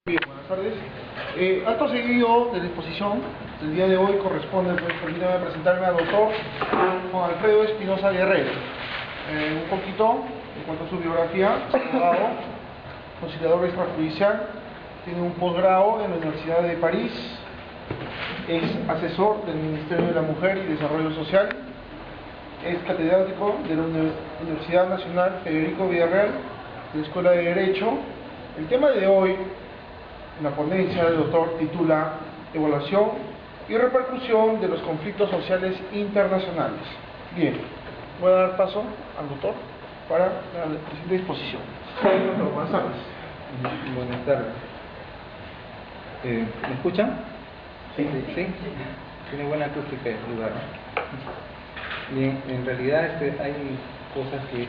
Bien, buenas tardes. Acto seguido de la exposición del día de hoy corresponde, pues, permítame presentarme al doctor Juan Alfredo Espinosa Guerrero. Un poquito en cuanto a su biografía: abogado, conciliador extrajudicial, tiene un posgrado en la Universidad de París, es asesor del Ministerio de la Mujer y Desarrollo Social, es catedrático de la Universidad Nacional Federico Villarreal, de la Escuela de Derecho. El tema de hoy, la ponencia del doctor, titula Evaluación y repercusión de los conflictos sociales internacionales. Bien, voy a dar paso al doctor para la siguiente exposición. Buenas tardes. Buenas tardes. ¿Me escuchan? Sí. Tiene buena acústica el lugar, ¿no? Bien, en realidad hay cosas que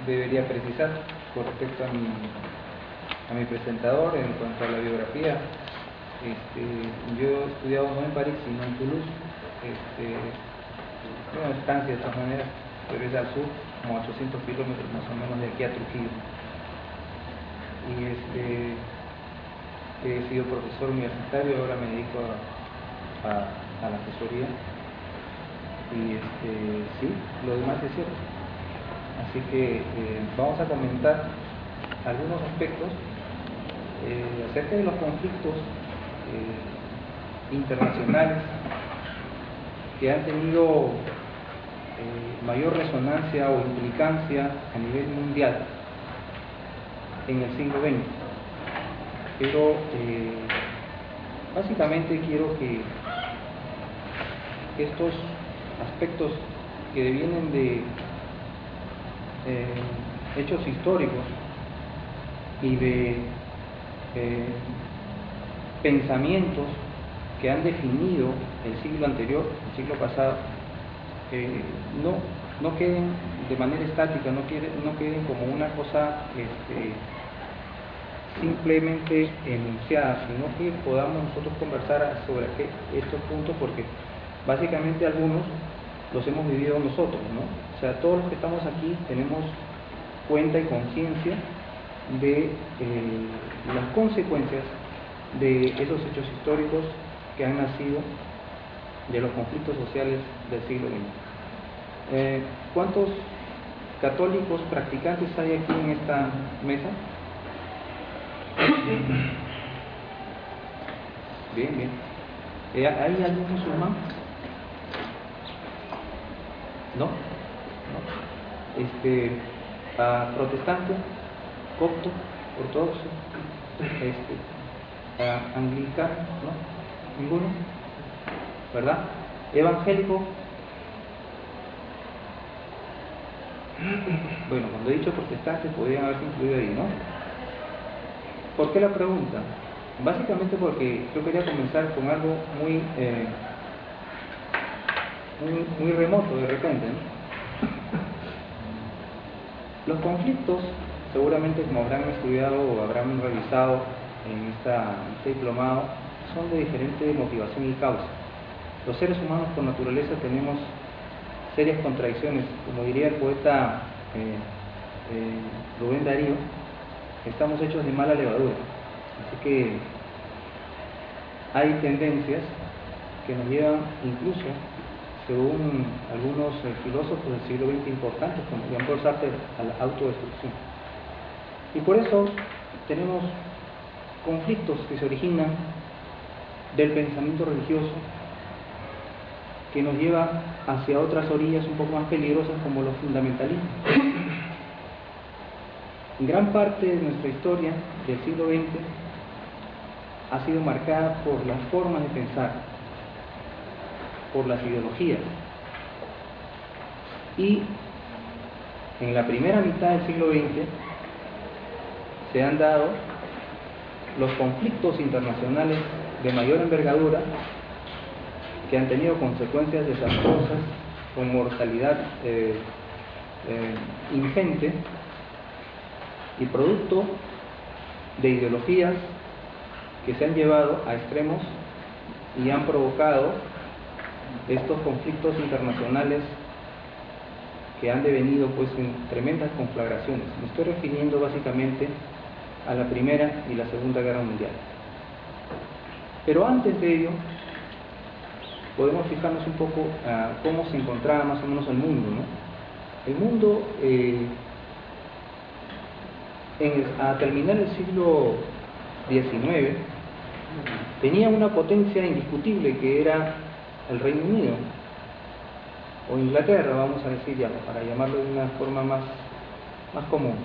debería precisar con respecto a mi presentador en cuanto a la biografía. Yo he estudiado no en París sino en Toulouse, una estancia de todas maneras, pero es al sur, como 800 kilómetros más o menos de aquí a Trujillo. Y he sido profesor universitario, ahora me dedico a la asesoría. Y sí, lo demás es cierto. Así que vamos a comentar algunos aspectos acerca de los conflictos internacionales que han tenido mayor resonancia o implicancia a nivel mundial en el siglo XX. Pero básicamente quiero que estos aspectos que devienen de hechos históricos y de pensamientos que han definido el siglo anterior, el siglo pasado, no queden de manera estática, no queden como una cosa simplemente enunciada, sino que podamos nosotros conversar sobre estos puntos, porque básicamente algunos los hemos vivido nosotros, ¿no? O sea, todos los que estamos aquí tenemos cuenta y conciencia de las consecuencias de esos hechos históricos que han nacido de los conflictos sociales del siglo XX. ¿Cuántos católicos practicantes hay aquí en esta mesa? Bien. ¿Hay algún musulmán? ¿No? ¿Protestante? ¿Copto? ¿Ortodoxo? ¿Anglicano? ¿No? ¿Ninguno? ¿Verdad? ¿Evangélico? Bueno, cuando he dicho protestante podrían haberse incluido ahí, ¿no? ¿Por qué la pregunta? Básicamente porque yo quería comenzar con algo muy remoto de repente, ¿no? Los conflictos, seguramente, como habrán estudiado o habrán revisado en este diplomado, son de diferente motivación y causa. Los seres humanos por naturaleza tenemos serias contradicciones. Como diría el poeta Rubén Darío, estamos hechos de mala levadura. Así que hay tendencias que nos llevan, incluso según algunos filósofos del siglo XX importantes, como Jean-Paul Sartre, a la autodestrucción. Y por eso tenemos conflictos que se originan del pensamiento religioso, que nos lleva hacia otras orillas un poco más peligrosas, como los fundamentalismos. Gran parte de nuestra historia del siglo XX ha sido marcada por las formas de pensar, por las ideologías. Y en la primera mitad del siglo XX se han dado los conflictos internacionales de mayor envergadura, que han tenido consecuencias desastrosas, con mortalidad ingente, y producto de ideologías que se han llevado a extremos y han provocado estos conflictos internacionales que han devenido, pues, en tremendas conflagraciones. Me estoy refiriendo básicamente a la Primera y la Segunda Guerra Mundial. Pero antes de ello, podemos fijarnos un poco a cómo se encontraba más o menos el mundo, ¿no? El mundo, a terminar el siglo XIX, tenía una potencia indiscutible que era el Reino Unido, o Inglaterra, vamos a decir ya, para llamarlo de una forma más común.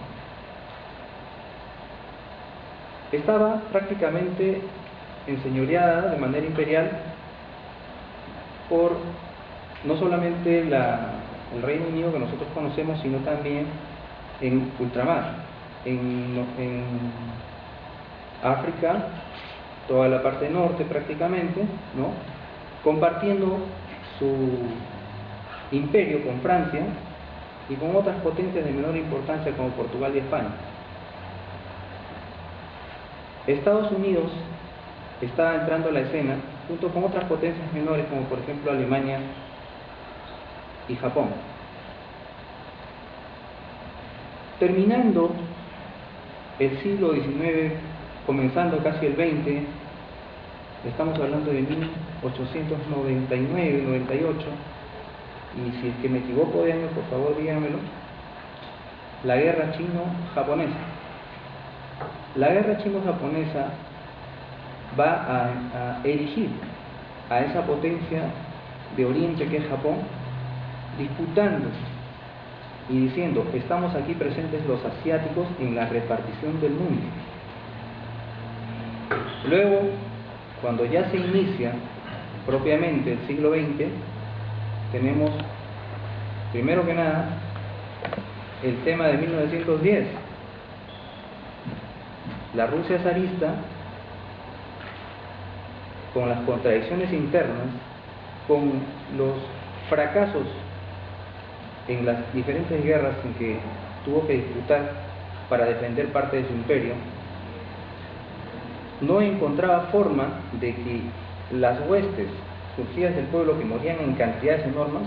Estaba prácticamente enseñoreada de manera imperial por no solamente el Reino Unido que nosotros conocemos, sino también en ultramar, en África, toda la parte norte prácticamente, ¿no? Compartiendo su imperio con Francia y con otras potencias de menor importancia como Portugal y España. Estados Unidos estaba entrando a la escena junto con otras potencias menores como por ejemplo Alemania y Japón. Terminando el siglo XIX, comenzando casi el XX, estamos hablando de 1899, 98, y si es que me equivoco de año, por favor díganmelo, la guerra chino-japonesa. La guerra chino-japonesa va a erigir a esa potencia de Oriente que es Japón, disputando y diciendo, estamos aquí presentes los asiáticos en la repartición del mundo. Luego, cuando ya se inicia propiamente el siglo XX, tenemos, primero que nada, el tema de 1910, la Rusia zarista, con las contradicciones internas, con los fracasos en las diferentes guerras en que tuvo que disputar para defender parte de su imperio, no encontraba forma de que las huestes surgidas del pueblo que morían en cantidades enormes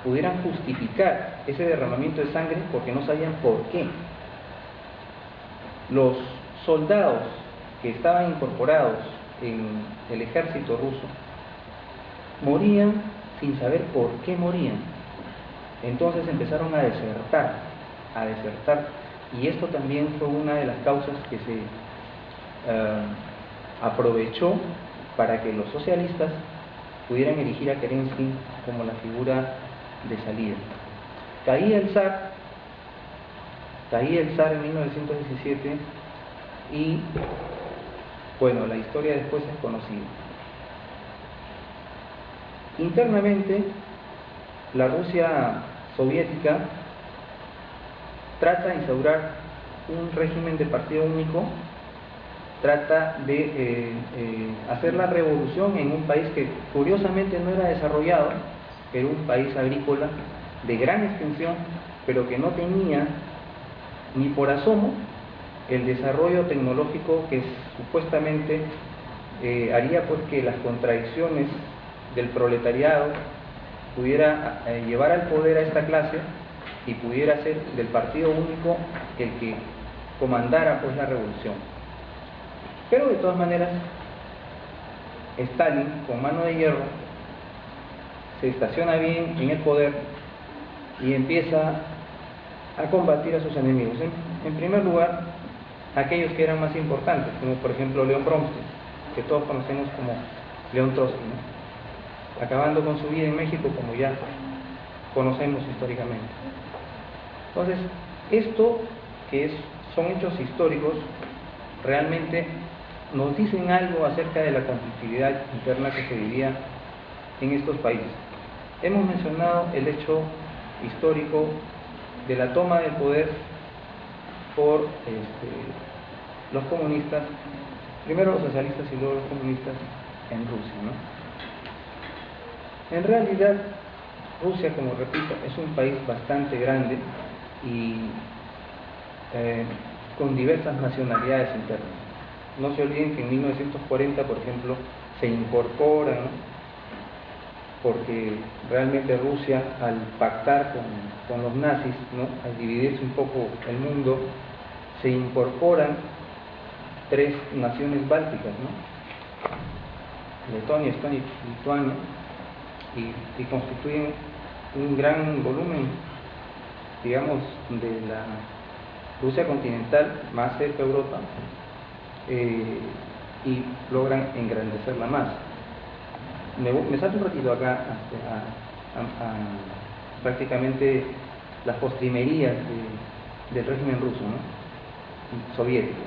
pudieran justificar ese derramamiento de sangre porque no sabían por qué. Los soldados que estaban incorporados en el ejército ruso morían sin saber por qué morían. Entonces empezaron a desertar, y esto también fue una de las causas que se aprovechó para que los socialistas pudieran erigir a Kerensky como la figura de salida. Caía el zar en 1917 y bueno, la historia después es conocida. Internamente, la Rusia soviética trata de instaurar un régimen de partido único, trata de hacer la revolución en un país que curiosamente no era desarrollado, era un país agrícola de gran extensión, pero que no tenía ni por asomo el desarrollo tecnológico que supuestamente haría pues que las contradicciones del proletariado pudiera llevar al poder a esta clase y pudiera ser del partido único el que comandara pues la revolución. Pero de todas maneras, Stalin, con mano de hierro, se estaciona bien en el poder y empieza a combatir a sus enemigos. En primer lugar, aquellos que eran más importantes, como por ejemplo León Bromstein, que todos conocemos como León Trotsky, ¿no? Acabando con su vida en México, como ya conocemos históricamente. Entonces, esto son hechos históricos, realmente nos dicen algo acerca de la conflictividad interna que se vivía en estos países. Hemos mencionado el hecho histórico de la toma del poder por los comunistas, primero los socialistas y luego los comunistas en Rusia, ¿no? En realidad, Rusia, como repito, es un país bastante grande y con diversas nacionalidades internas. No se olviden que en 1940, por ejemplo, se incorporan, ¿no? Porque realmente Rusia, al pactar con los nazis, ¿no? Al dividirse un poco el mundo, se incorporan tres naciones bálticas, ¿no? Letonia, Estonia y Lituania, y constituyen un gran volumen, digamos, de la Rusia continental más cerca de Europa, y logran engrandecerla más. Me salto un ratito acá a prácticamente las postrimerías del régimen ruso, ¿no? Soviético.